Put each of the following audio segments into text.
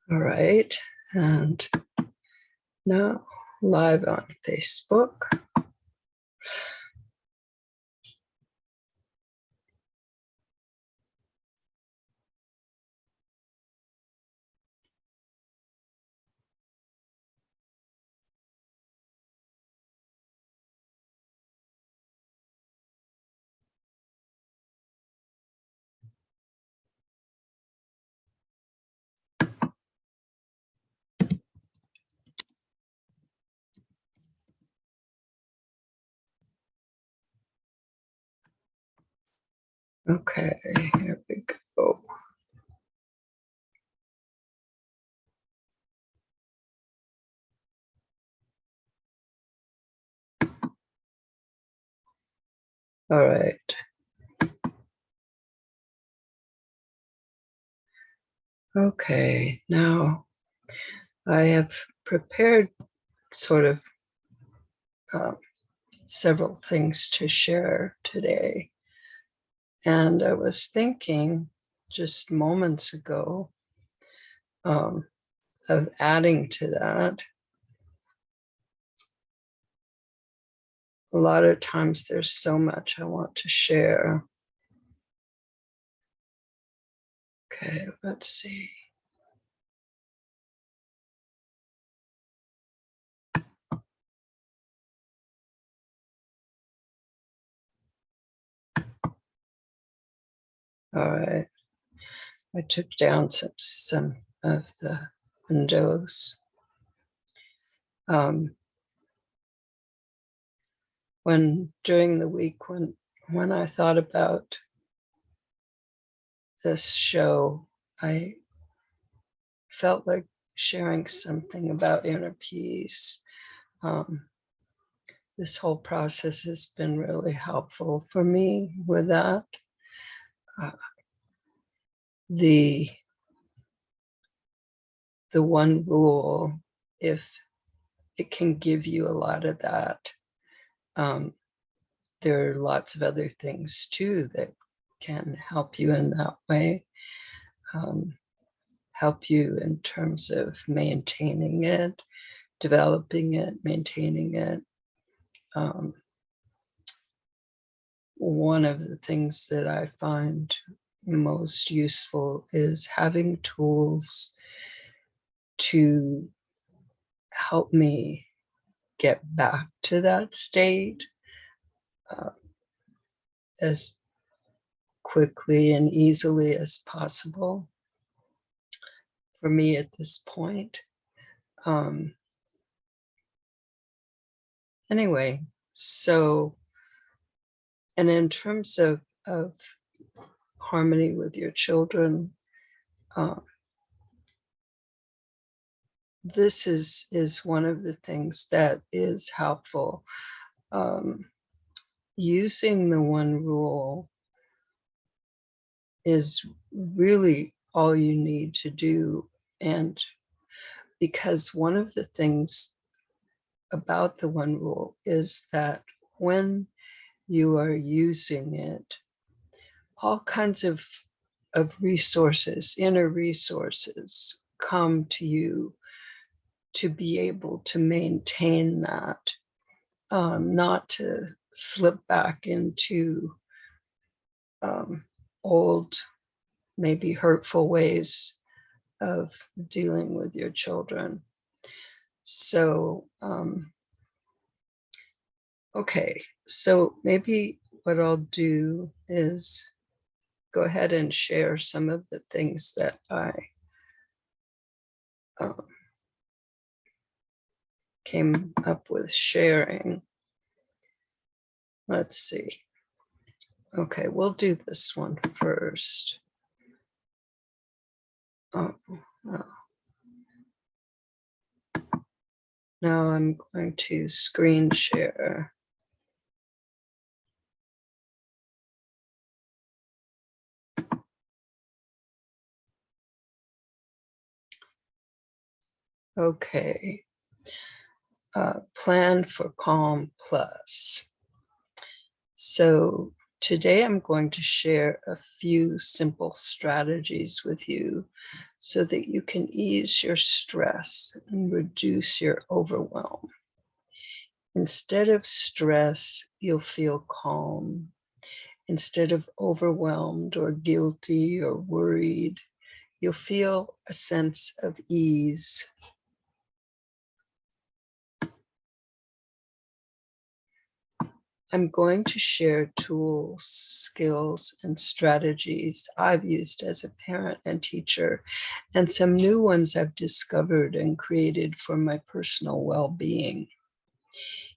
All right, and now live on Facebook. Okay, here we go. All right. Okay, now I have prepared sort of several things to share today. And I was thinking just moments ago of adding to that. A lot of times there's so much I want to share. Okay, let's see. All right. I took down some of the windows. When during the week when I thought about this show, I felt like sharing something about inner peace. This whole process has been really helpful for me with that. The one rule, if it can give you a lot of that, there are lots of other things too that can help you in that way. Help you in terms of maintaining it, developing it, maintaining it. One of the things that I find most useful is having tools to help me get back to that state as quickly and easily as possible for me at this point. Anyway, so, and in terms of harmony with your children, this is one of the things that is helpful. Using the one rule is really all you need to do. And because one of the things about the one rule is that when you are using it, all kinds of resources, inner resources, come to you to be able to maintain that, not to slip back into old, maybe hurtful ways of dealing with your children. So, okay, so maybe what I'll do is go ahead and share some of the things that I came up with sharing. Let's see. Okay, we'll do this one first. Oh, now I'm going to screen share. Okay. Plan for Calm Plus. So Today, I'm going to share a few simple strategies with you so that you can ease your stress and reduce your overwhelm. Instead of stress, you'll feel calm. Instead of overwhelmed or guilty or worried, you'll feel a sense of ease. I'm going to share tools, skills, and strategies I've used as a parent and teacher, and some new ones I've discovered and created for my personal well-being.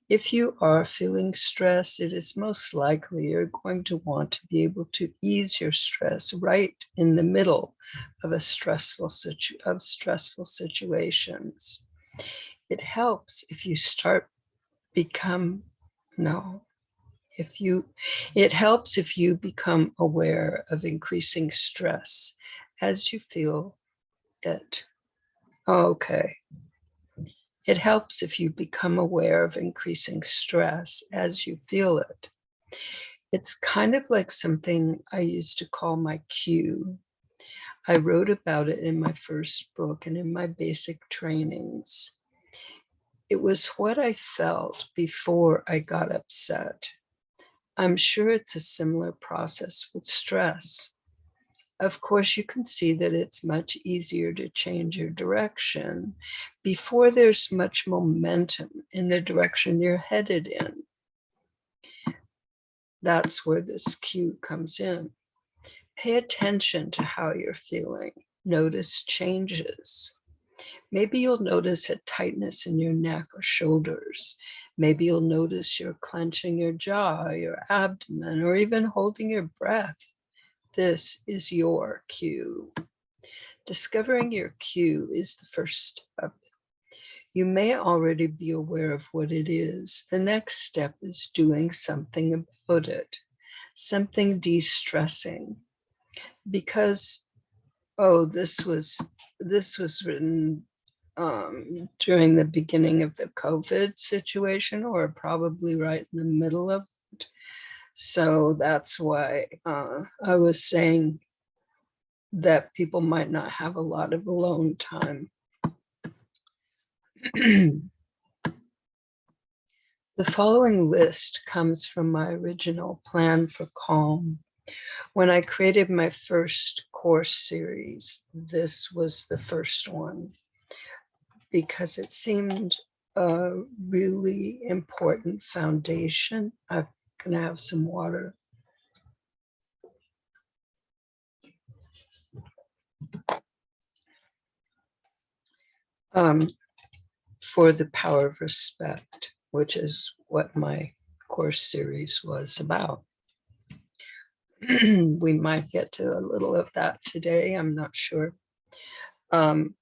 If you are feeling stress, it is most likely you're going to want to be able to ease your stress right in the middle of stressful situations. It helps if you it helps if you become aware of increasing stress as you feel it. Okay. It helps if you become aware of increasing stress as you feel it. It's kind of like something I used to call my cue. I wrote about it in my first book and in my basic trainings. It was what I felt before I got upset. I'm sure it's a similar process with stress. Of course, you can see that it's much easier to change your direction before there's much momentum in the direction you're headed in. That's where this cue comes in. Pay attention to how you're feeling. Notice changes. Maybe you'll notice a tightness in your neck or shoulders. Maybe you'll notice you're clenching your jaw, your abdomen, or even holding your breath. This is your cue. Discovering your cue is the first step. You may already be aware of what it is. The next step is doing something about it, something de-stressing. Because, this was written during the beginning of the COVID situation, or probably right in the middle of it. So that's why I was saying that people might not have a lot of alone time. The following list comes from my original plan for calm. When I created my first course series, this was the first one because it seemed a really important foundation. I'm gonna have some water. For the power of respect, which is what my course series was about. We might get to a little of that today, I'm not sure. Now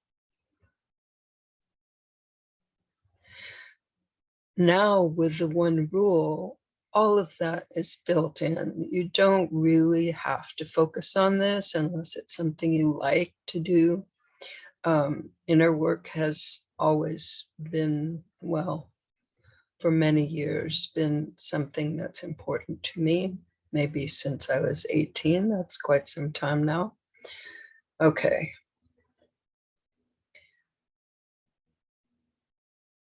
with the one rule, all of that is built in. You don't really have to focus on this unless it's something you like to do. Inner work has always been, well, for many years, been something that's important to me. Maybe since I was 18, that's quite some time now. Okay.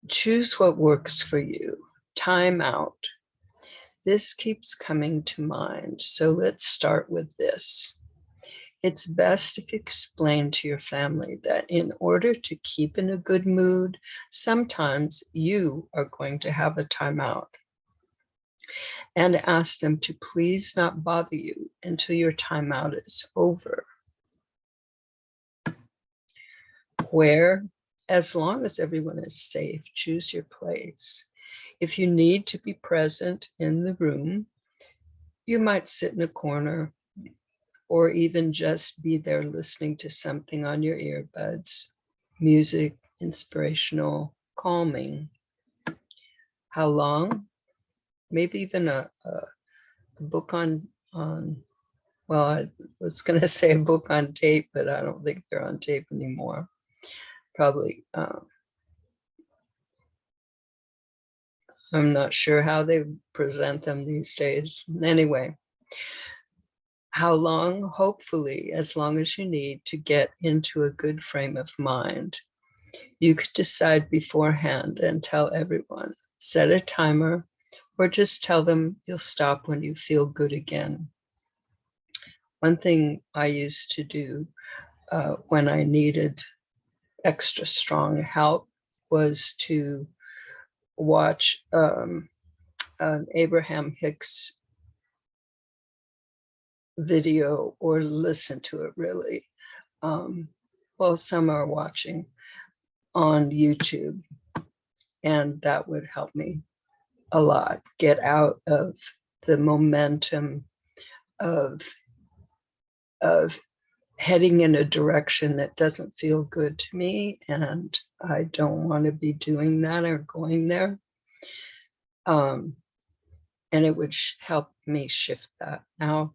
Choose what works for you. Time out. This keeps coming to mind, so let's start with this. It's best if you explain to your family that in order to keep in a good mood, sometimes you are going to have a timeout. And ask them to please not bother you until your timeout is over. Where, as long as everyone is safe, choose your place. If you need to be present in the room, you might sit in a corner or even just be there listening to something on your earbuds, music, inspirational, calming. How long? Maybe even a book on, well, I was going to say a book on tape, but I don't think they're on tape anymore. Probably, I'm not sure how they present them these days. Anyway, How long? Hopefully, as long as you need to get into a good frame of mind. You could decide beforehand and tell everyone, set a timer, or just tell them you'll stop when you feel good again. One thing I used to do when I needed extra strong help was to watch an Abraham Hicks video or listen to it really. Well, some are watching on YouTube, and that would help me a lot get out of the momentum of heading in a direction that doesn't feel good to me, and I don't want to be doing that or going there. And it would help me shift that. Now,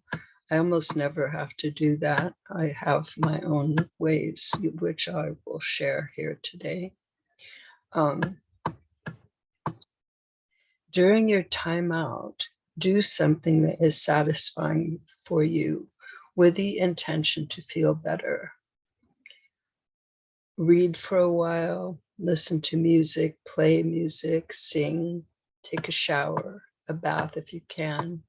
I almost never have to do that. I have my own ways, which I will share here today. During your time out, do something that is satisfying for you with the intention to feel better. Read for a while, listen to music, play music, sing, take a shower, a bath if you can,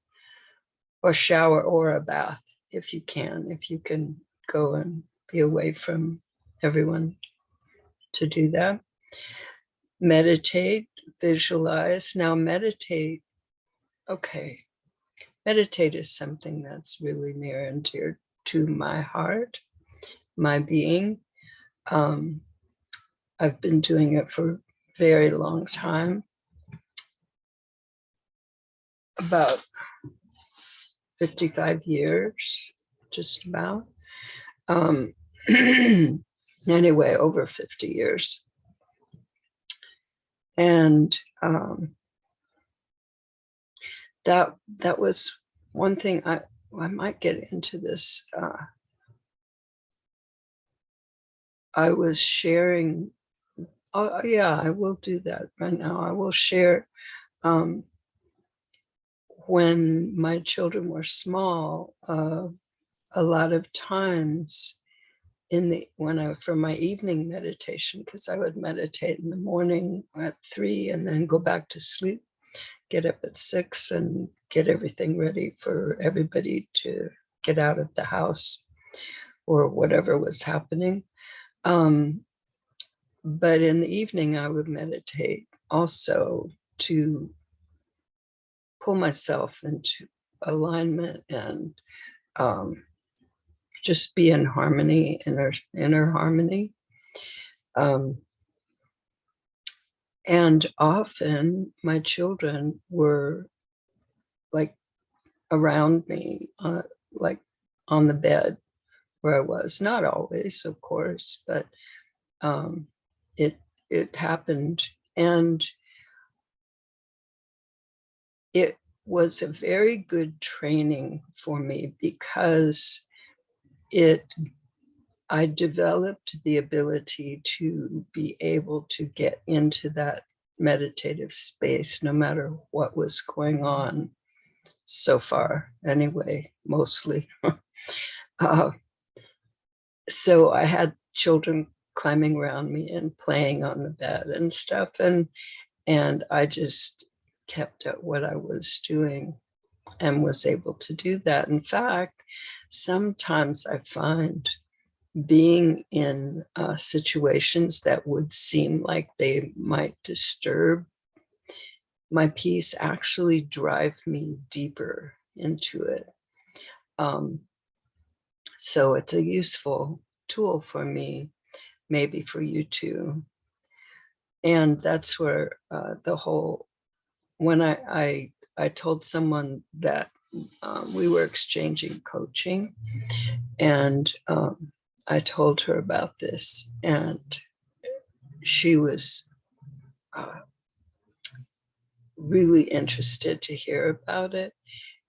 or shower or a bath if you can go and be away from everyone to do that. Meditate, visualize. Now meditate, okay. Meditate is something that's really near and dear to my heart, my being. I've been doing it for a very long time, about 55 years, just about. Anyway, over 50 years. And that was one thing. I might get into this. I was sharing. Oh yeah, I will do that right now. I will share. When my children were small, a lot of times for my evening meditation, because I would meditate in the morning at 3 and then go back to sleep, get up at 6 and get everything ready for everybody to get out of the house or whatever was happening. But in the evening, I would meditate also to pull myself into alignment and just be in harmony, inner harmony. And often my children were like around me, like on the bed where I was. Not always, of course, but it happened. And it was a very good training for me because I developed the ability to be able to get into that meditative space no matter what was going on so far, anyway, mostly. So I had children climbing around me and playing on the bed and stuff, and I just kept at what I was doing and was able to do that. In fact, sometimes I find being in situations that would seem like they might disturb my peace actually drive me deeper into it. So it's a useful tool for me, maybe for you too. And that's where when I told someone that we were exchanging coaching, and I told her about this, and she was really interested to hear about it.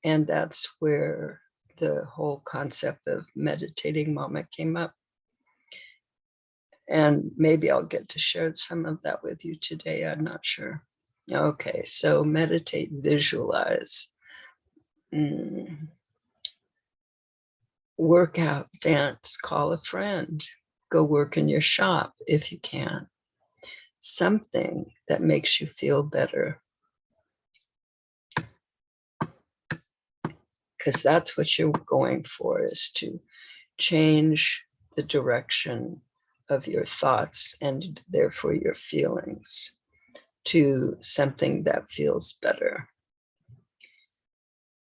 And that's where the whole concept of meditating mama came up. And maybe I'll get to share some of that with you today. I'm not sure. Okay, so meditate, visualize. work out, dance, call a friend, go work in your shop if you can. Something that makes you feel better. Because that's what you're going for, is to change the direction of your thoughts and therefore your feelings to something that feels better.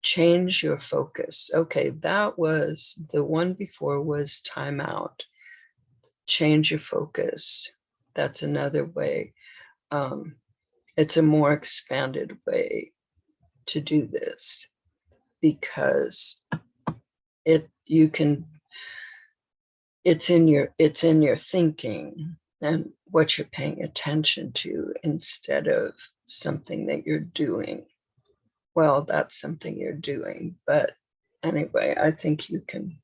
Change your focus. Okay, that was the one before was time out. Change your focus. That's another way. It's a more expanded way to do this, because it's in your thinking and what you're paying attention to, instead of something that you're doing. Well, that's something you're doing, but anyway, I think you can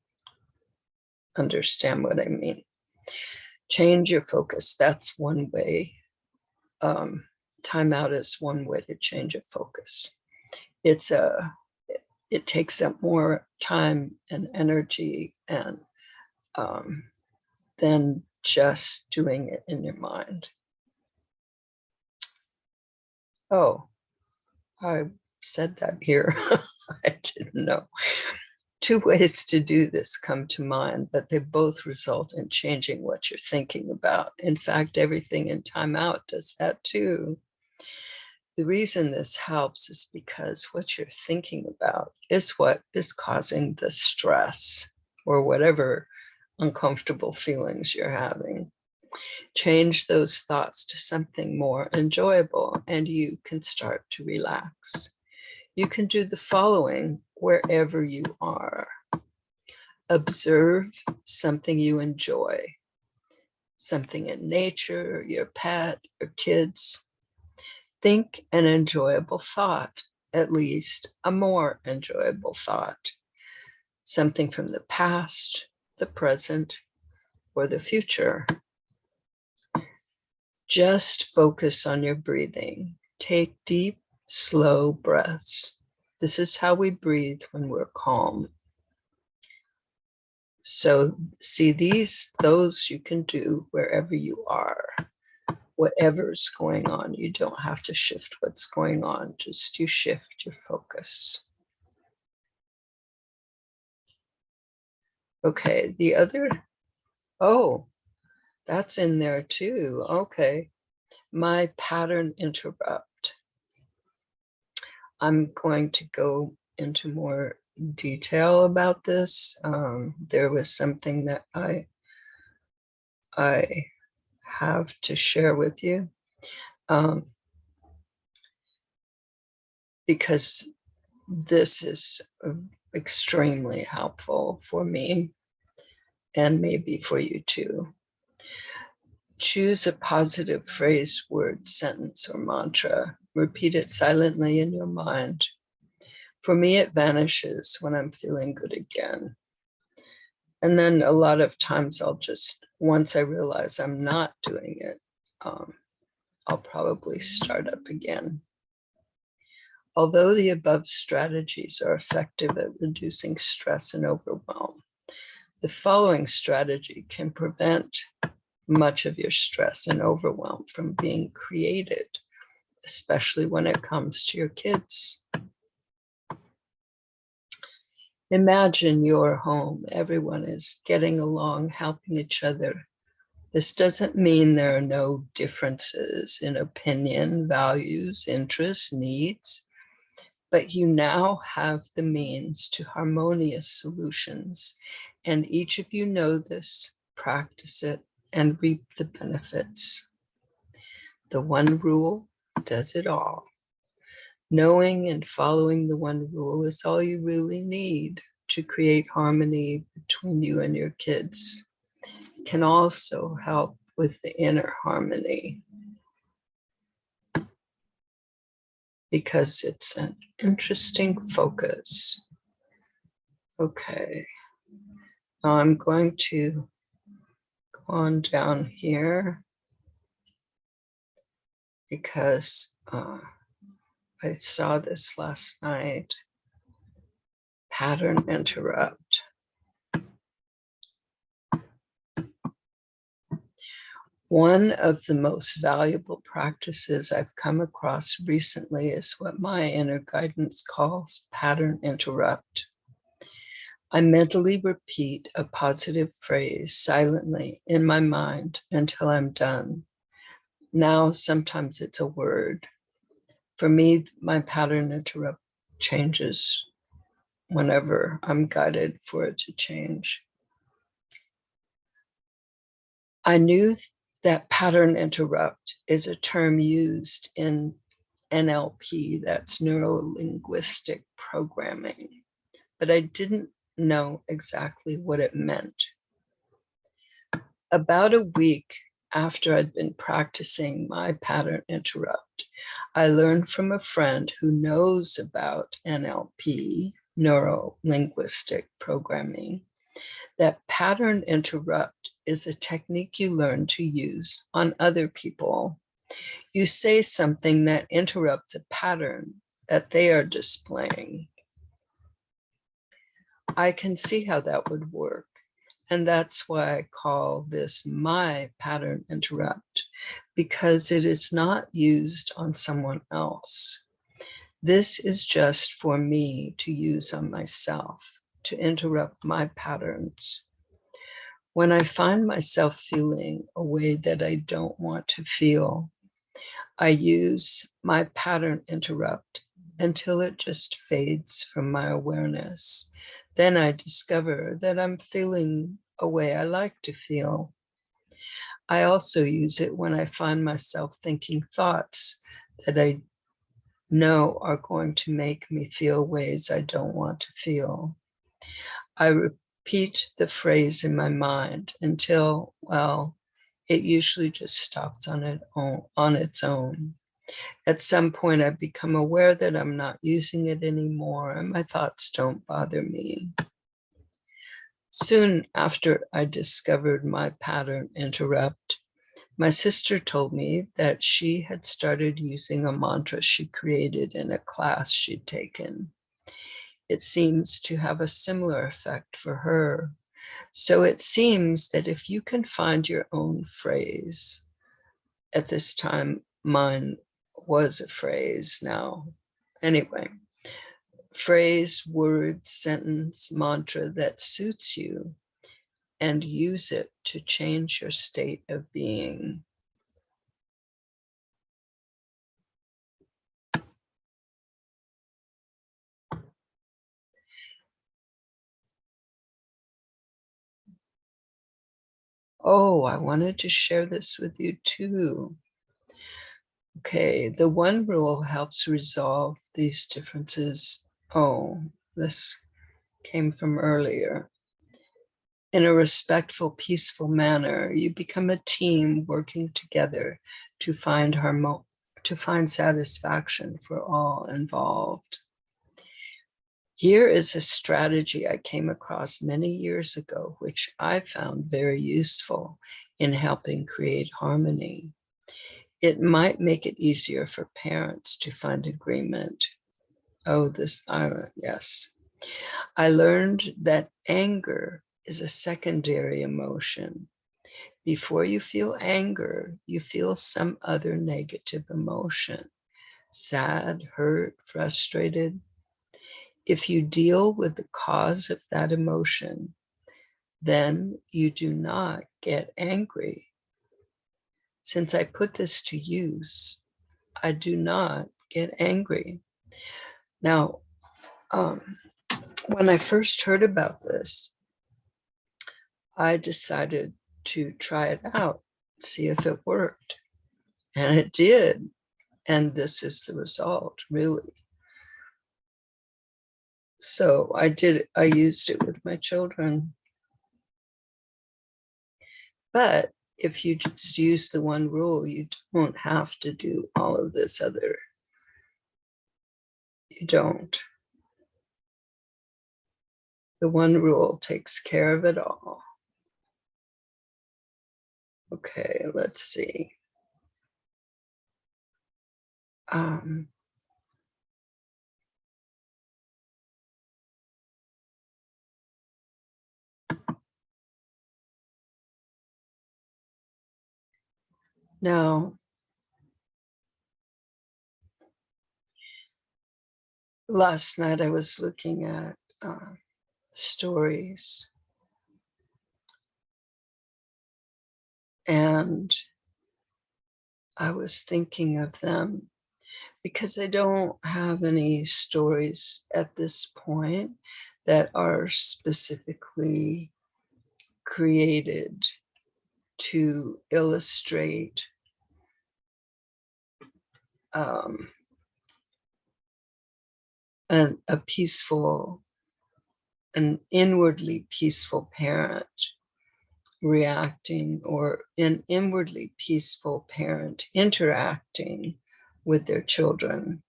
understand what I mean. Change your focus. That's one way. Time out is one way to change your focus. It takes up more time and energy and than just doing it in your mind. Oh, I said that here. I didn't know. 2 ways to do this come to mind, but they both result in changing what you're thinking about. In fact, everything in time out does that too. The reason this helps is because what you're thinking about is what is causing the stress or whatever uncomfortable feelings you're having. Change those thoughts to something more enjoyable, and you can start to relax. You can do the following wherever you are. Observe something you enjoy, something in nature, your pet, your kids. Think an enjoyable thought, at least a more enjoyable thought, something from the past, the present, or the future. Just focus on your breathing. Take deep, slow breaths. This is how we breathe when we're calm. So see, those you can do wherever you are. Whatever's going on, you don't have to shift what's going on, just you shift your focus. Okay, the other, oh, that's in there too. Okay, my pattern interrupt. I'm going to go into more detail about this. There was something that I have to share with you, because this is extremely helpful for me and maybe for you too. Choose a positive phrase, word, sentence, or mantra. Repeat it silently in your mind. For me, it vanishes when I'm feeling good again. And then a lot of times once I realize I'm not doing it, I'll probably start up again. Although the above strategies are effective at reducing stress and overwhelm, the following strategy can prevent much of your stress and overwhelm from being created, especially when it comes to your kids. Imagine your home. Everyone is getting along, helping each other. This doesn't mean there are no differences in opinion, values, interests, needs, but you now have the means to harmonious solutions, and each of you know this, practice it, and reap the benefits. The one rule does it all. Knowing and following the one rule is all you really need to create harmony between you and your kids. It can also help with the inner harmony, because it's an interesting focus. Okay, now I'm going to go on down here, because I saw this last night. Pattern interrupt. One of the most valuable practices I've come across recently is what my inner guidance calls pattern interrupt. I mentally repeat a positive phrase silently in my mind until I'm done. Now, sometimes it's a word. For me, my pattern interrupt changes whenever I'm guided for it to change. I knew that pattern interrupt is a term used in NLP, that's neuro-linguistic programming, but I didn't know exactly what it meant. About a week after I'd been practicing my pattern interrupt, I learned from a friend who knows about NLP, neuro-linguistic programming, that pattern interrupt is a technique you learn to use on other people. You say something that interrupts a pattern that they are displaying. I can see how that would work. And that's why I call this my pattern interrupt, because it is not used on someone else. This is just for me to use on myself, to interrupt my patterns. When I find myself feeling a way that I don't want to feel, I use my pattern interrupt until it just fades from my awareness. Then I discover that I'm feeling a way I like to feel. I also use it when I find myself thinking thoughts that I know are going to make me feel ways I don't want to feel. I repeat the phrase in my mind until, well, it usually just stops on its own. At some point, I become aware that I'm not using it anymore and my thoughts don't bother me. Soon after I discovered my pattern interrupt, my sister told me that she had started using a mantra she created in a class she'd taken. It seems to have a similar effect for her. So it seems that if you can find your own phrase, at this time, mine was a phrase now. Anyway, phrase, word, sentence, mantra that suits you, and use it to change your state of being. Oh, I wanted to share this with you too. Okay, the one rule helps resolve these differences. Oh, this came from earlier. In a respectful, peaceful manner, you become a team working together to find satisfaction for all involved. Here is a strategy I came across many years ago, which I found very useful in helping create harmony. It might make it easier for parents to find agreement. Oh, yes. I learned that anger is a secondary emotion. Before you feel anger, you feel some other negative emotion, sad, hurt, frustrated. If you deal with the cause of that emotion, then you do not get angry. Since I put this to use, I do not get angry. Now, when I first heard about this, I decided to try it out, see if it worked. And it did. And this is the result, really. So I used it with my children. But if you just use the one rule, you don't have to do all of this other. You don't. The one rule takes care of it all. Okay, let's see. Now, last night I was looking at stories, and I was thinking of them because I don't have any stories at this point that are specifically created to illustrate um, a peaceful, an inwardly peaceful parent reacting, or an inwardly peaceful parent interacting with their children.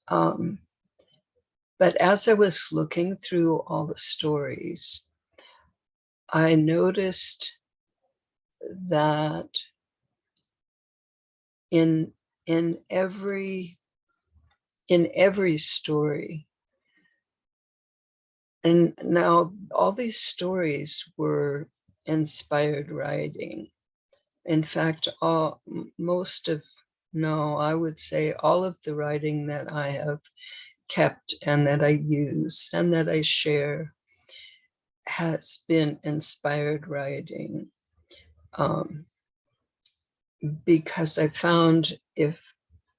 But as I was looking through all the stories, I noticed that in every story, and now all these stories were inspired writing. In fact, I would say all of the writing that I have kept and that I use and that I share has been inspired writing. Because I found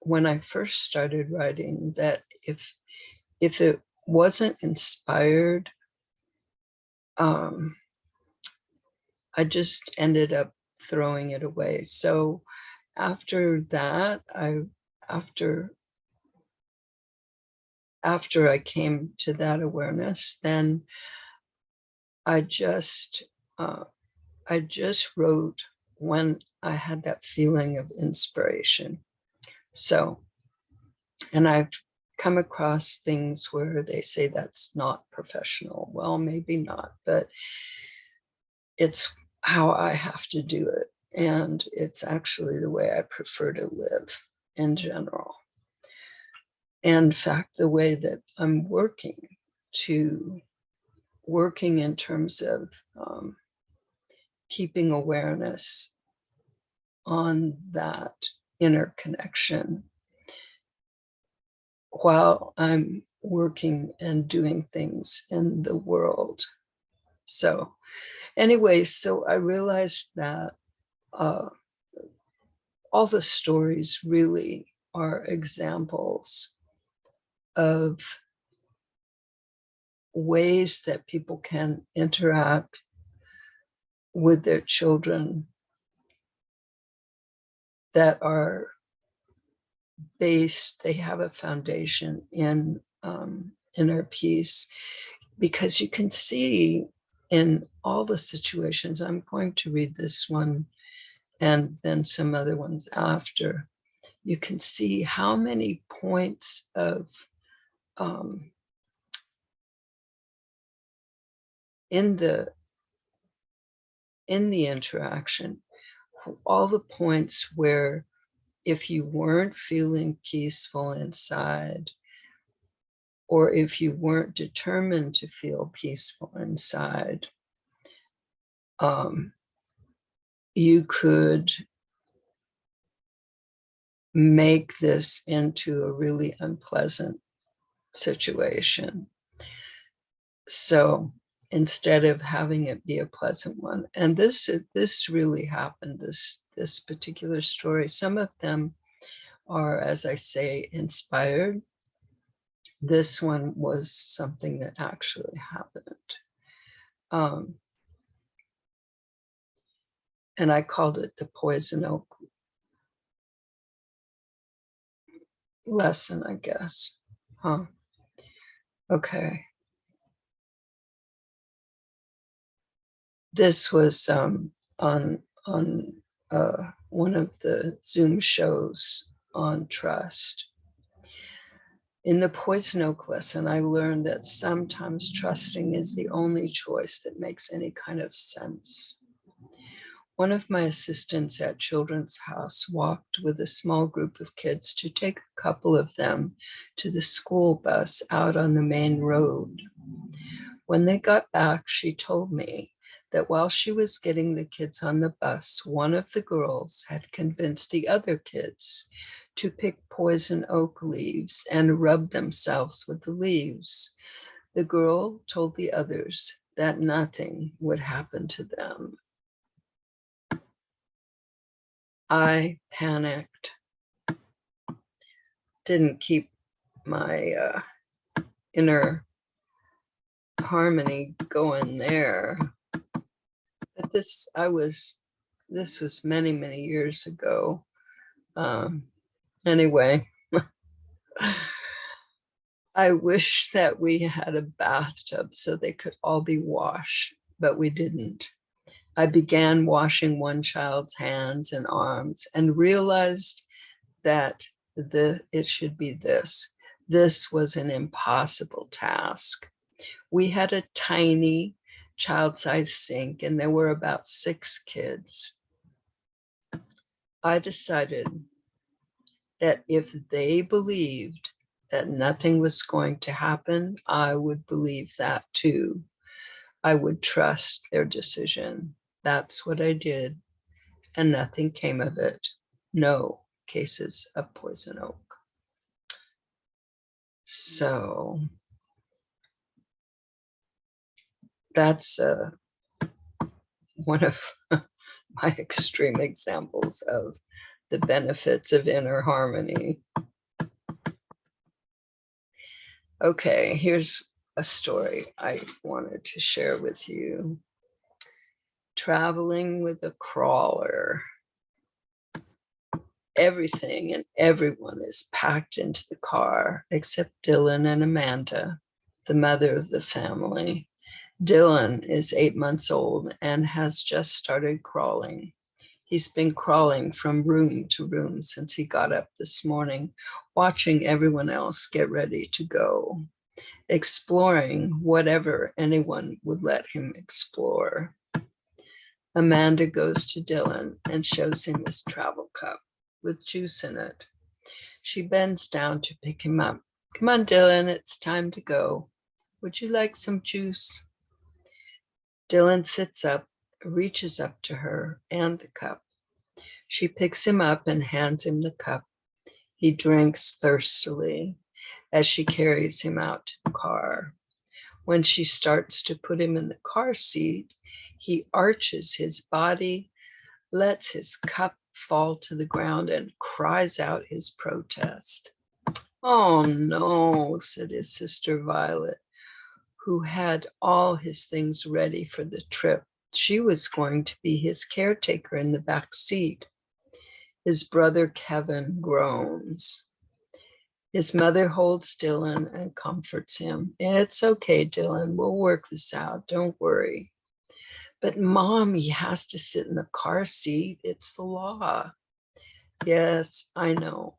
when I first started writing, that if it wasn't inspired, I just ended up throwing it away. So after that, after I came to that awareness, then I just wrote when I had that feeling of inspiration. So, and I've come across things where they say that's not professional. Well, maybe not, but it's how I have to do it. And it's actually the way I prefer to live in general. In fact, the way that I'm working in terms of keeping awareness on that inner connection while I'm working and doing things in the world. So anyway, so I realized that all the stories really are examples of ways that people can interact with their children that are based, they have a foundation in inner peace, because you can see in all the situations. I'm going to read this one and then some other ones after. You can see how many points of in the interaction, all the points where if you weren't feeling peaceful inside, or if you weren't determined to feel peaceful inside, you could make this into a really unpleasant situation. So instead of having it be a pleasant one, and this really happened, this particular story. Some of them are, as I say, inspired. This one was something that actually happened. And I called it the poison oak lesson, I guess. Okay. This was on one of the Zoom shows on trust. In the poison oak lesson, I learned that sometimes trusting is the only choice that makes any kind of sense. One of my assistants at Children's House walked with a small group of kids to take a couple of them to the school bus out on the main road. When they got back, she told me that while she was getting the kids on the bus, one of the girls had convinced the other kids to pick poison oak leaves and rub themselves with the leaves. The girl told the others that nothing would happen to them. I panicked, didn't keep my inner harmony going there. But this was many, many years ago. Anyway, I wish that we had a bathtub so they could all be washed, but we didn't. I began washing one child's hands and arms and realized that it should be this. This was an impossible task. We had a tiny child-sized sink and there were about 6 kids. I decided that if they believed that nothing was going to happen, I would believe that too. I would trust their decision. That's what I did, and nothing came of it. No cases of poison oak. So that's one of my extreme examples of the benefits of inner harmony. Okay, here's a story I wanted to share with you. Traveling with a crawler. Everything and everyone is packed into the car except Dylan and Amanda, the mother of the family. Dylan is 8 months old and has just started crawling. He's been crawling from room to room since he got up this morning, watching everyone else get ready to go, exploring whatever anyone would let him explore. Amanda goes to Dylan and shows him his travel cup with juice in it. She bends down to pick him up. Come on, Dylan, it's time to go. Would you like some juice? Dylan sits up, reaches up to her and the cup. She picks him up and hands him the cup. He drinks thirstily as she carries him out to the car. When she starts to put him in the car seat, he arches his body, lets his cup fall to the ground, and cries out his protest. Oh no, said his sister Violet, who had all his things ready for the trip. She was going to be his caretaker in the back seat. His brother Kevin groans. His mother holds Dylan and comforts him. It's okay, Dylan, we'll work this out, don't worry. But Mom, he has to sit in the car seat. It's the law. Yes, I know,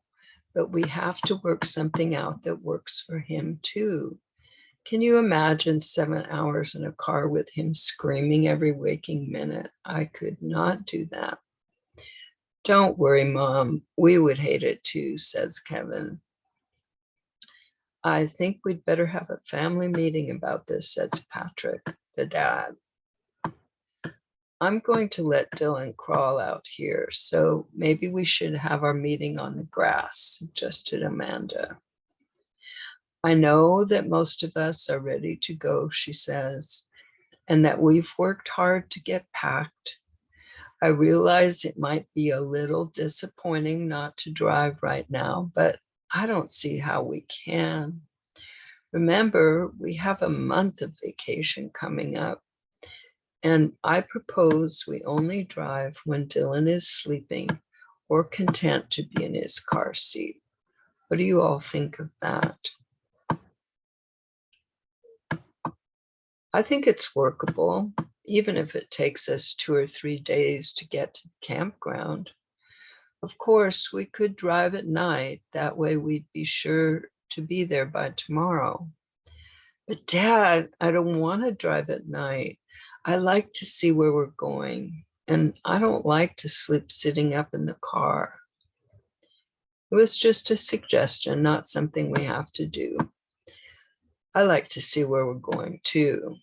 but we have to work something out that works for him too. Can you imagine 7 hours in a car with him screaming every waking minute? I could not do that. Don't worry, Mom, we would hate it too, says Kevin. I think we'd better have a family meeting about this, says Patrick, the dad. I'm going to let Dylan crawl out here, so maybe we should have our meeting on the grass, suggested Amanda. I know that most of us are ready to go, she says, and that we've worked hard to get packed. I realize it might be a little disappointing not to drive right now, but I don't see how we can. Remember, we have a month of vacation coming up, and I propose we only drive when Dylan is sleeping or content to be in his car seat. What do you all think of that? I think it's workable, even if it takes us 2 or 3 days to get to the campground. Of course, we could drive at night. That way we'd be sure to be there by tomorrow. But Dad, I don't want to drive at night. I like to see where we're going, and I don't like to sleep sitting up in the car. It was just a suggestion, not something we have to do. I like to see where we're going too.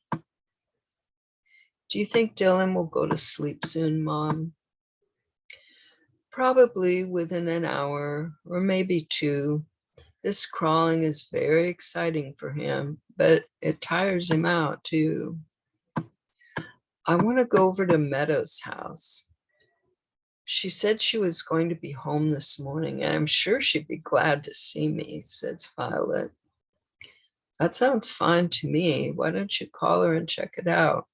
Do you think Dylan will go to sleep soon, Mom? Probably within an hour or maybe two. This crawling is very exciting for him, but it tires him out too. I want to go over to Meadow's house. She said she was going to be home this morning, and I'm sure she'd be glad to see me, says Violet. That sounds fine to me. Why don't you call her and check it out?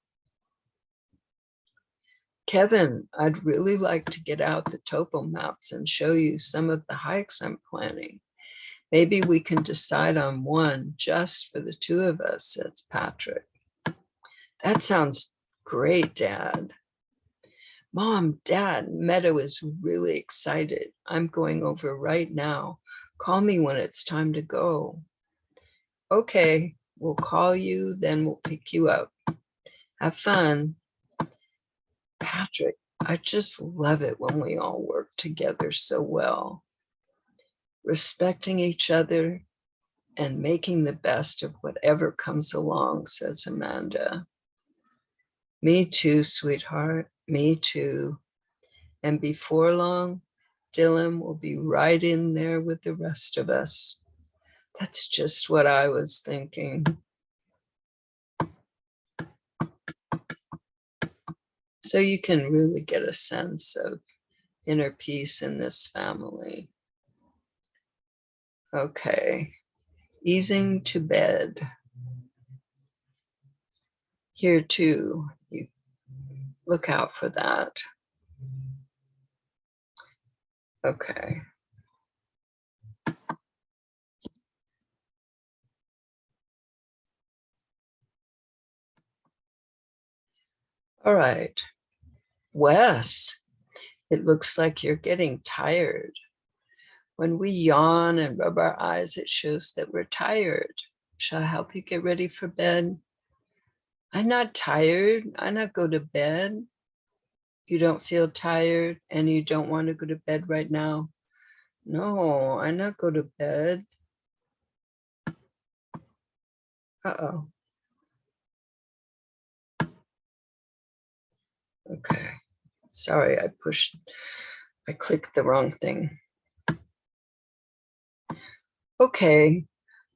Kevin, I'd really like to get out the topo maps and show you some of the hikes I'm planning. Maybe we can decide on one just for the two of us, says Patrick. That sounds great, Dad. Mom, Dad, Meadow is really excited. I'm going over right now. Call me when it's time to go. Okay, we'll call you, then we'll pick you up. Have fun. Patrick, I just love it when we all work together so well. Respecting each other and making the best of whatever comes along, says Amanda. Me too, sweetheart, me too. And before long, Dylan will be right in there with the rest of us. That's just what I was thinking. So you can really get a sense of inner peace in this family. Okay, easing to bed. Here too, you look out for that. Okay. All right. Wes, it looks like you're getting tired. When we yawn and rub our eyes, it shows that we're tired. Shall I help you get ready for bed? I'm not tired. I not go to bed. You don't feel tired and you don't want to go to bed right now? No, I not go to bed. Uh-oh. Okay. Sorry, I clicked the wrong thing. Okay.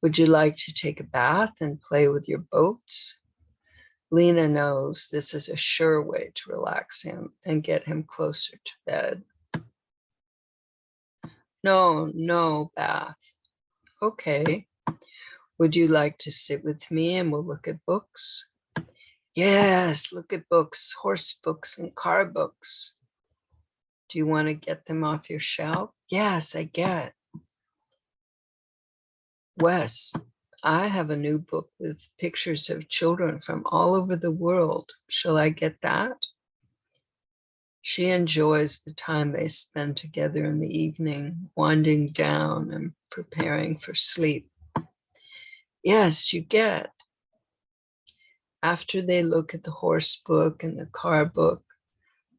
Would you like to take a bath and play with your boats? Lena knows this is a sure way to relax him and get him closer to bed. No, no bath. Okay. Would you like to sit with me and we'll look at books? Yes, look at books, horse books and car books. Do you want to get them off your shelf? Yes, I get. Wes, I have a new book with pictures of children from all over the world. Shall I get that? She enjoys the time they spend together in the evening, winding down and preparing for sleep. Yes, you get. After they look at the horse book and the car book,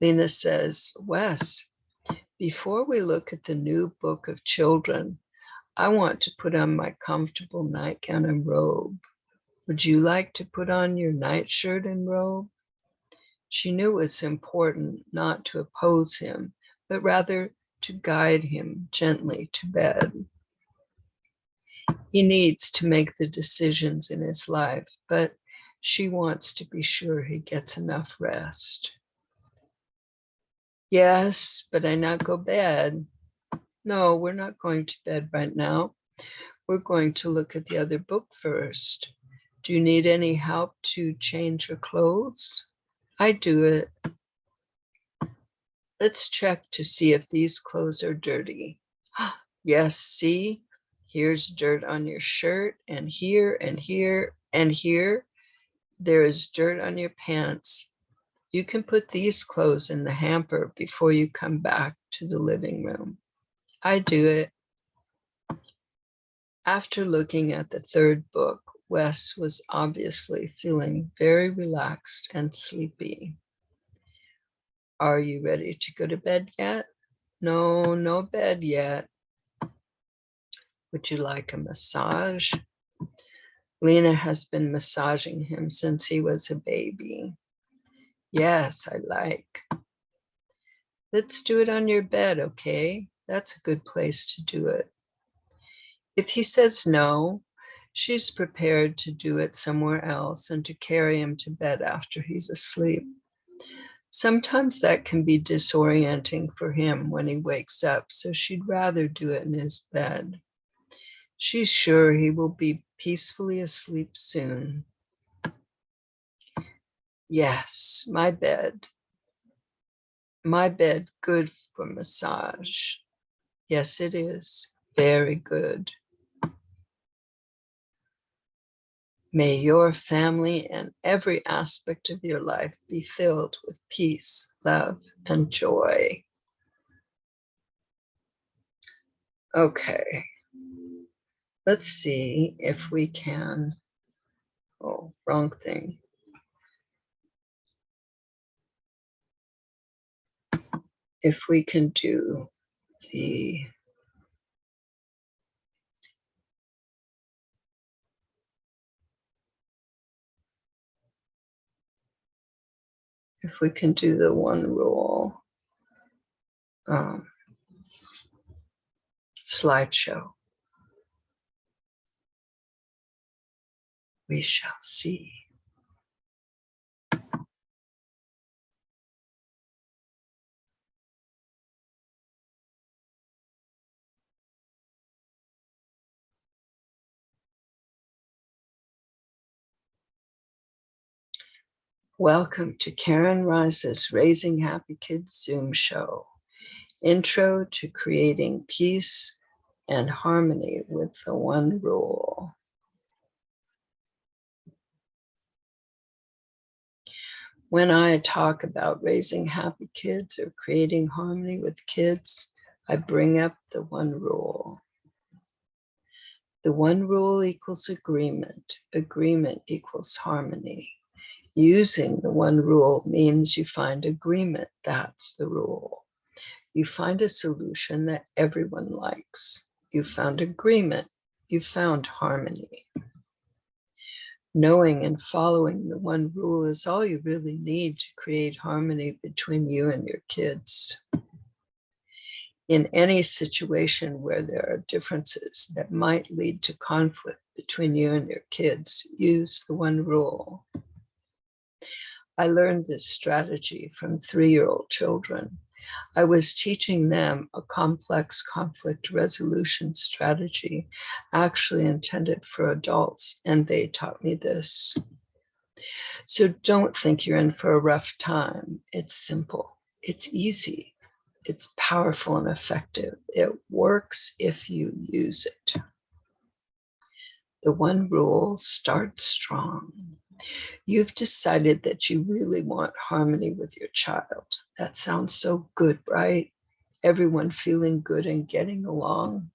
Lena says, Wes, before we look at the new book of children, I want to put on my comfortable nightgown and robe. Would you like to put on your nightshirt and robe? She knew it was important not to oppose him, but rather to guide him gently to bed. He needs to make the decisions in his life, but she wants to be sure he gets enough rest. Yes, but I not go bed. No, we're not going to bed right now. We're going to look at the other book first. Do you need any help to change your clothes? I do it. Let's check to see if these clothes are dirty. Yes, see? Here's dirt on your shirt, and here, and here, and here. There is dirt on your pants. You can put these clothes in the hamper before you come back to the living room. I do it. After looking at the third book, Wes was obviously feeling very relaxed and sleepy. Are you ready to go to bed yet? No, no bed yet. Would you like a massage? Lena has been massaging him since he was a baby. Yes, I like. Let's do it on your bed, okay? That's a good place to do it. If he says no, she's prepared to do it somewhere else and to carry him to bed after he's asleep. Sometimes that can be disorienting for him when he wakes up, so she'd rather do it in his bed. She's sure he will be peacefully asleep soon. Yes, my bed. My bed, good for massage. Yes, it is. Very good. May your family and every aspect of your life be filled with peace, love, and joy. Okay. Let's see if we can. Oh, wrong thing. If we can do the one rule slideshow. We shall see. Welcome to Karen Ryce's Raising Happy Kids Zoom show. Intro to creating peace and harmony with the one rule. When I talk about raising happy kids or creating harmony with kids, I bring up the one rule. The one rule equals agreement. Agreement equals harmony. Using the one rule means you find agreement. That's the rule. You find a solution that everyone likes. You found agreement. You found harmony. Knowing and following the one rule is all you really need to create harmony between you and your kids. In any situation where there are differences that might lead to conflict between you and your kids, use the one rule. I learned this strategy from 3-year-old children. I was teaching them a complex conflict resolution strategy actually intended for adults, and they taught me this. So don't think you're in for a rough time. It's simple. It's easy. It's powerful and effective. It works if you use it. The one rule, start strong. You've decided that you really want harmony with your child. That sounds so good, right? Everyone feeling good and getting along.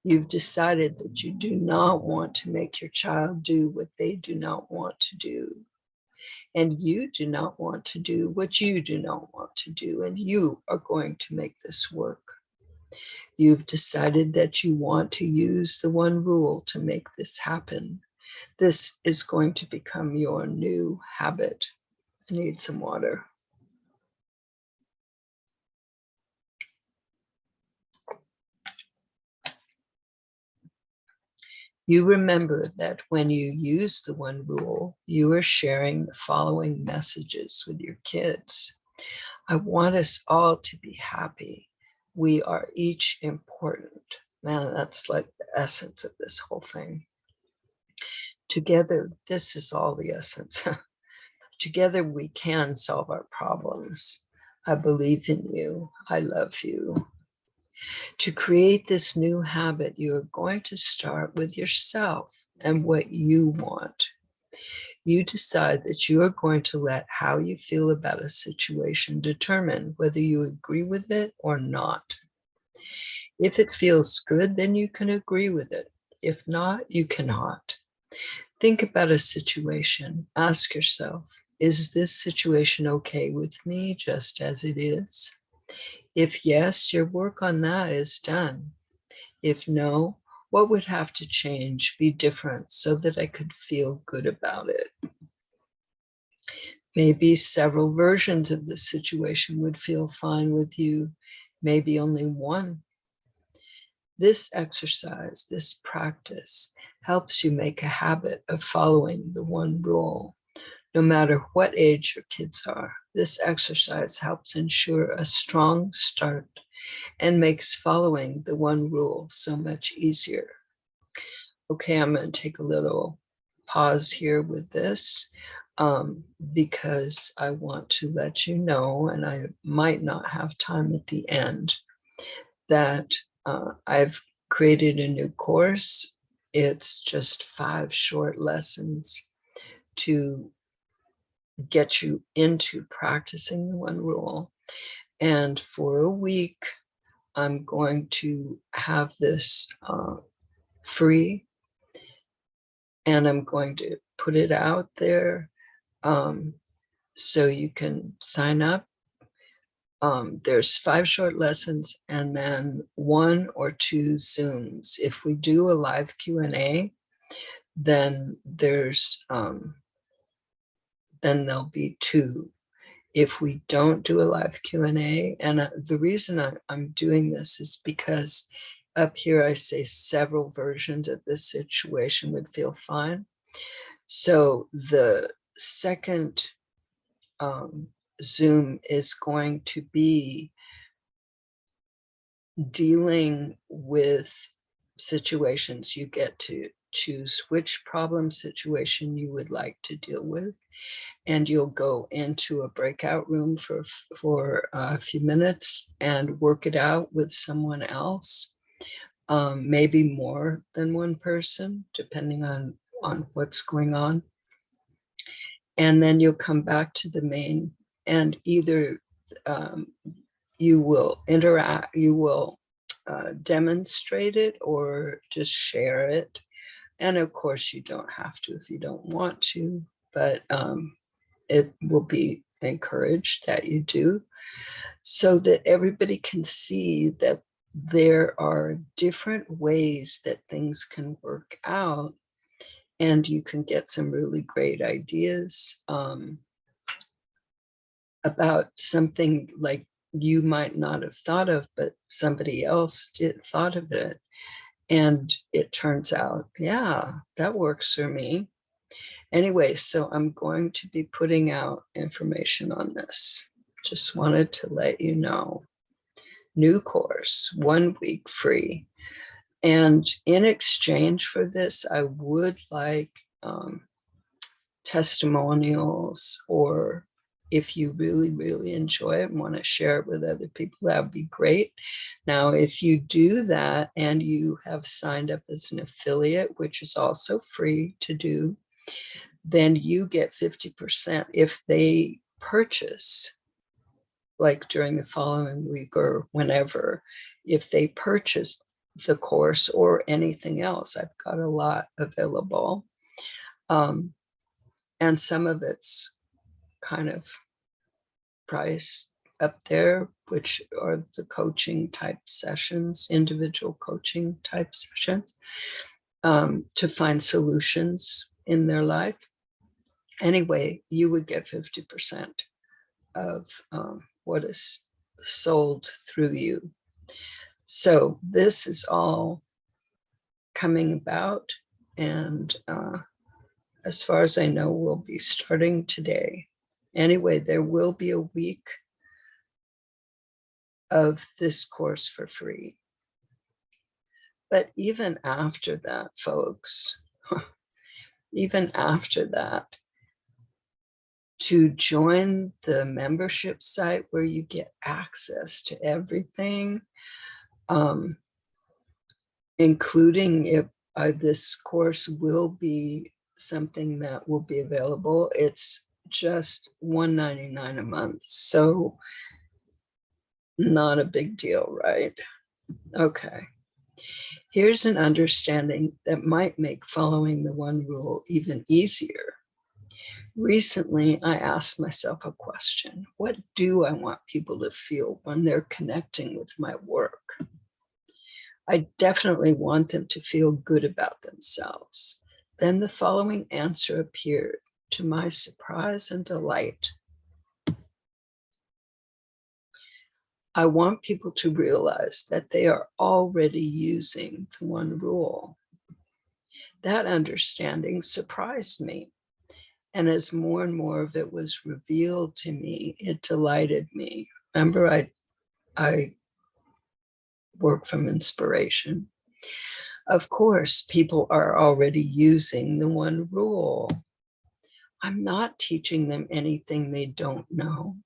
You've decided that you do not want to make your child do what they do not want to do. And you do not want to do what you do not want to do. And you are going to make this work. You've decided that you want to use the one rule to make this happen. This is going to become your new habit. I need some water. You remember that when you use the one rule, you are sharing the following messages with your kids. I want us all to be happy. We are each important. Man, that's like the essence of this whole thing. Together, this is all the essence. Together, we can solve our problems. I believe in you. I love you. To create this new habit, you are going to start with yourself and what you want. You decide that you are going to let how you feel about a situation determine whether you agree with it or not. If it feels good, then you can agree with it. If not, you cannot. Think about a situation. Ask yourself, is this situation okay with me just as it is? If yes, your work on that is done. If no, what would have to change, be different so that I could feel good about it? Maybe several versions of the situation would feel fine with you, maybe only one. This exercise, this practice, helps you make a habit of following the one rule. No matter what age your kids are, this exercise helps ensure a strong start and makes following the one rule so much easier. Okay, I'm going to take a little pause here with this because I want to let you know, and I might not have time at the end, that I've created a new course. It's just 5 short lessons to get you into practicing the one rule. And for a week, I'm going to have this free, and I'm going to put it out there so you can sign up. There's 5 short lessons and then 1 or 2 Zooms. If we do a live Q&A, then then there'll be 2. If we don't do a live Q&A, and the reason I'm doing this is because up here I say several versions of this situation would feel fine. So the second Zoom is going to be dealing with situations. You get to choose which problem situation you would like to deal with, and you'll go into a breakout room for a few minutes and work it out with someone else, maybe more than one person, depending on what's going on. And then you'll come back to the main, and either you will interact, you will demonstrate it or just share it. And of course, you don't have to if you don't want to, but it will be encouraged that you do, so that everybody can see that there are different ways that things can work out, and you can get some really great ideas about something like you might not have thought of, but somebody else thought of it. And it turns out, yeah, that works for me. Anyway, so I'm going to be putting out information on this. Just wanted to let you know. New course, 1 week free. And in exchange for this, I would like testimonials, or if you really, really enjoy it and want to share it with other people, that would be great. Now, if you do that and you have signed up as an affiliate, which is also free to do, then you get 50% if they purchase, like during the following week or whenever, if they purchase the course or anything else. I've got a lot available. And some of it's kind of priced up there, which are the coaching type sessions, individual coaching type sessions, to find solutions in their life. Anyway, you would get 50% of what is sold through you. So this is all coming about, and as far as I know, we'll be starting today. Anyway, there will be a week of this course for free. But even after that, folks, even after that, to join the membership site where you get access to everything, including if this course will be something that will be available. It's just $199 a month. So not a big deal, right? Okay. Here's an understanding that might make following the one rule even easier. Recently, I asked myself a question. What do I want people to feel when they're connecting with my work? I definitely want them to feel good about themselves. Then the following answer appeared. to my surprise and delight, I want people to realize that they are already using the one rule. That understanding surprised me. And as more and more of it was revealed to me, it delighted me. Remember, I work from inspiration. Of course, people are already using the one rule. I'm not teaching them anything they don't know.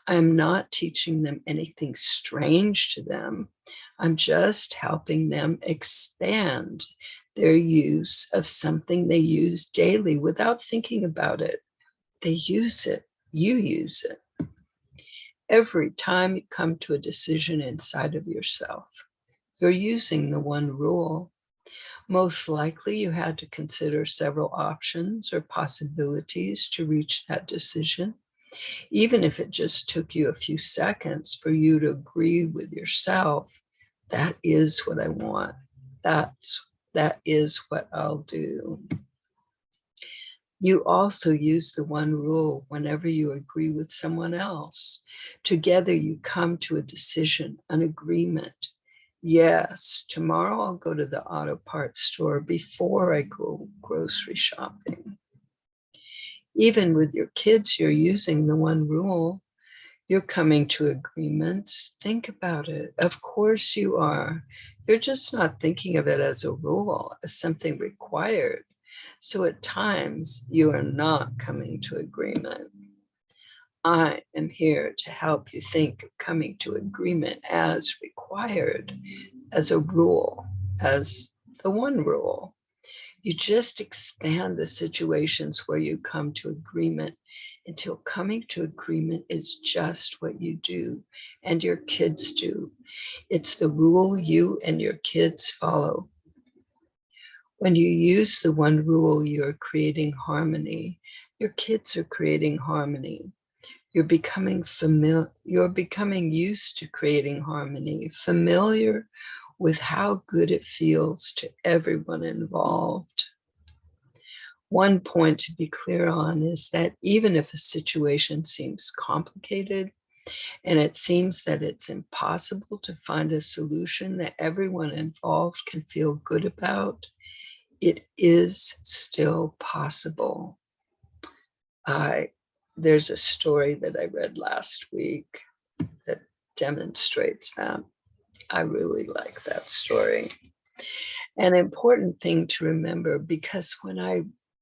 I'm not teaching them anything strange to them. I'm just helping them expand their use of something they use daily without thinking about it. They use it. You use it. Every time you come to a decision inside of yourself, you're using the one rule. Most likely you had to consider several options or possibilities to reach that decision. Even if it just took you a few seconds for you to agree with yourself, that is what I want. That is what I'll do. You also use the one rule whenever you agree with someone else. Together you come to a decision, an agreement. Yes, tomorrow I'll go to the auto parts store before I go grocery shopping. Even with your kids, you're using the one rule. You're coming to agreements. Think about it. Of course you are. You're just not thinking of it as a rule, as something required. So at times you are not coming to agreement. I am here to help you think of coming to agreement as required, as a rule, as the one rule. You just expand the situations where you come to agreement until coming to agreement is just what you do and your kids do. It's the rule you and your kids follow. When you use the one rule, you're creating harmony. Your kids are creating harmony. You're becoming used to creating harmony, familiar with how good it feels to everyone involved. One point to be clear on is that even if a situation seems complicated and it seems that it's impossible to find a solution that everyone involved can feel good about, it is still possible. There's a story that I read last week that demonstrates that. I really like that story. An important thing to remember, because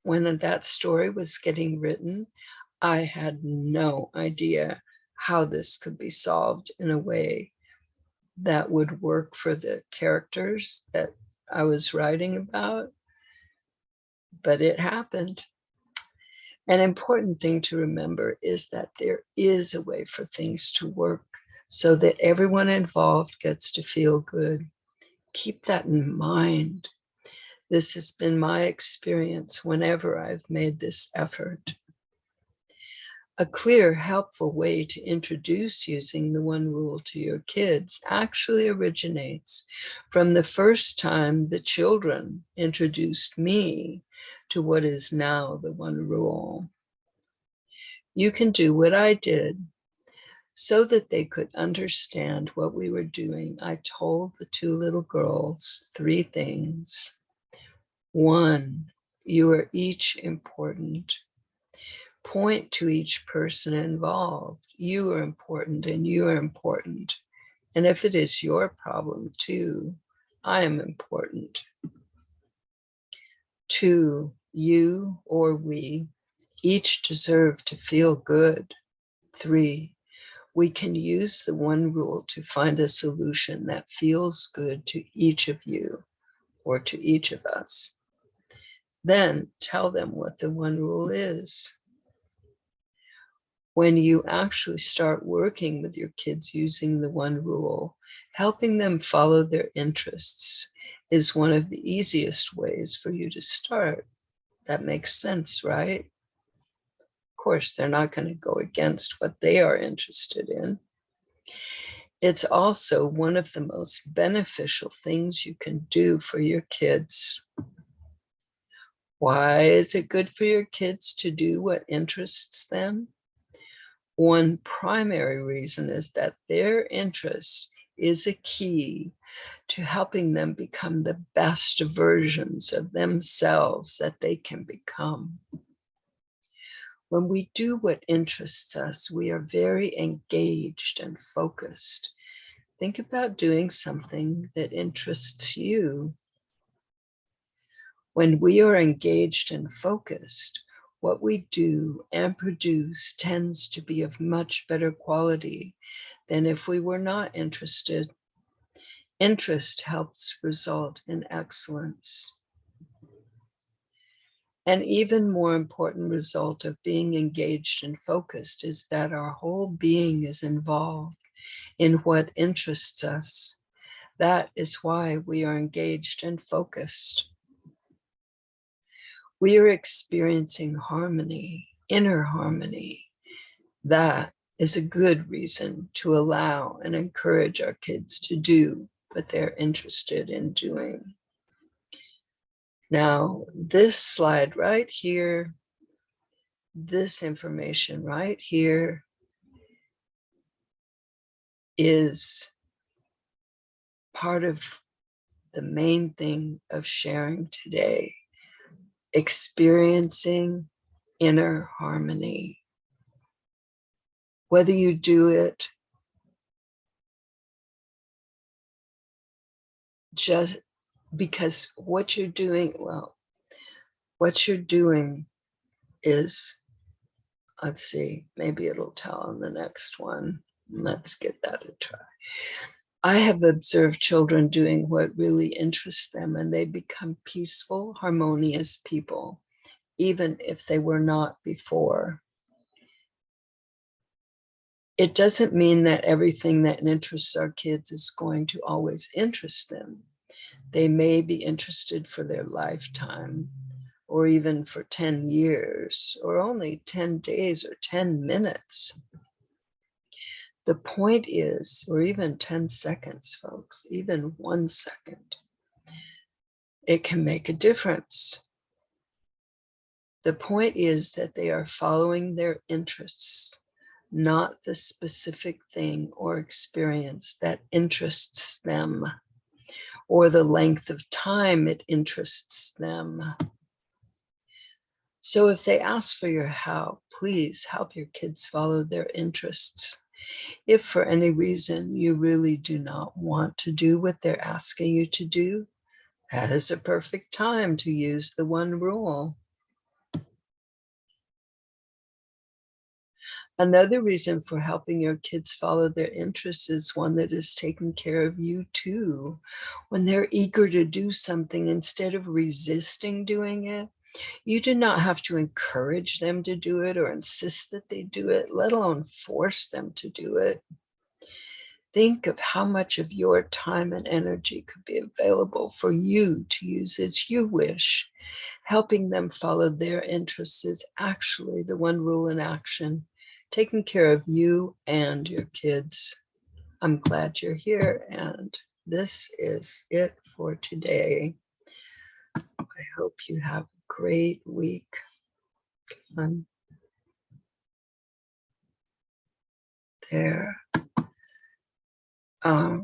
when that story was getting written, I had no idea how this could be solved in a way that would work for the characters that I was writing about, but it happened. An important thing to remember is that there is a way for things to work so that everyone involved gets to feel good. Keep that in mind. This has been my experience whenever I've made this effort. A clear, helpful way to introduce using the one rule to your kids actually originates from the first time the children introduced me to what is now the one rule. You can do what I did. So that they could understand what we were doing, I told the two little girls 3 things. 1, you are each important. Point to each person involved. You are important and you are important. And if it is your problem too, I am important. 2, you or we each deserve to feel good. 3, we can use the one rule to find a solution that feels good to each of you or to each of us. Then tell them what the one rule is. When you actually start working with your kids using the one rule, helping them follow their interests is one of the easiest ways for you to start. That makes sense, right? Of course, they're not going to go against what they are interested in. It's also one of the most beneficial things you can do for your kids. Why is it good for your kids to do what interests them? One primary reason is that their interest is a key to helping them become the best versions of themselves that they can become. When we do what interests us, we are very engaged and focused. Think about doing something that interests you. When we are engaged and focused, what we do and produce tends to be of much better quality than if we were not interested. Interest helps result in excellence. An even more important result of being engaged and focused is that our whole being is involved in what interests us. That is why we are engaged and focused. We are experiencing harmony, inner harmony. That is a good reason to allow and encourage our kids to do what they're interested in doing. Now, this slide right here, this information right here is part of the main thing of sharing today, experiencing inner harmony. Whether you do it just because what you're doing, what you're doing is, let's see, maybe it'll tell on the next one. Let's give that a try. I have observed children doing what really interests them, and they become peaceful, harmonious people, even if they were not before. It doesn't mean that everything that interests our kids is going to always interest them. They may be interested for their lifetime, or even for 10 years, or only 10 days or 10 minutes. The point is, or even 10 seconds, folks, even 1 second, it can make a difference. The point is that they are following their interests, not the specific thing or experience that interests them, or the length of time it interests them. So if they ask for your help, please help your kids follow their interests. If for any reason you really do not want to do what they're asking you to do, that is a perfect time to use the one rule. Another reason for helping your kids follow their interests is one that is taking care of you too. When they're eager to do something, instead of resisting doing it, you do not have to encourage them to do it or insist that they do it, let alone force them to do it. Think of how much of your time and energy could be available for you to use as you wish. Helping them follow their interests is actually the one rule in action, taking care of you and your kids. I'm glad you're here, and this is it for today. I hope you have a great week. There. I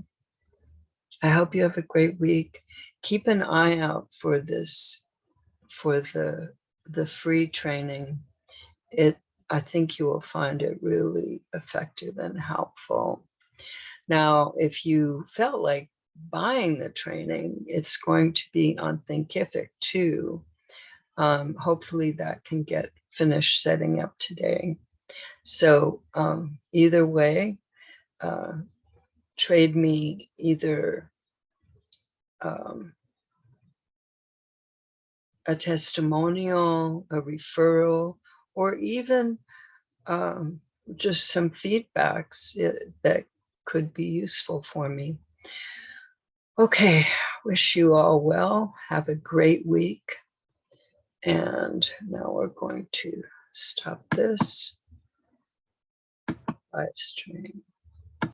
hope you have a great week. Keep an eye out for this, for the free training. I think you will find it really effective and helpful. Now, if you felt like buying the training, it's going to be on Thinkific too. Hopefully that can get finished setting up today. So either way, trade me either a testimonial, a referral, or even just some feedbacks that could be useful for me. Okay, wish you all well. Have a great week. And now we're going to stop this live stream.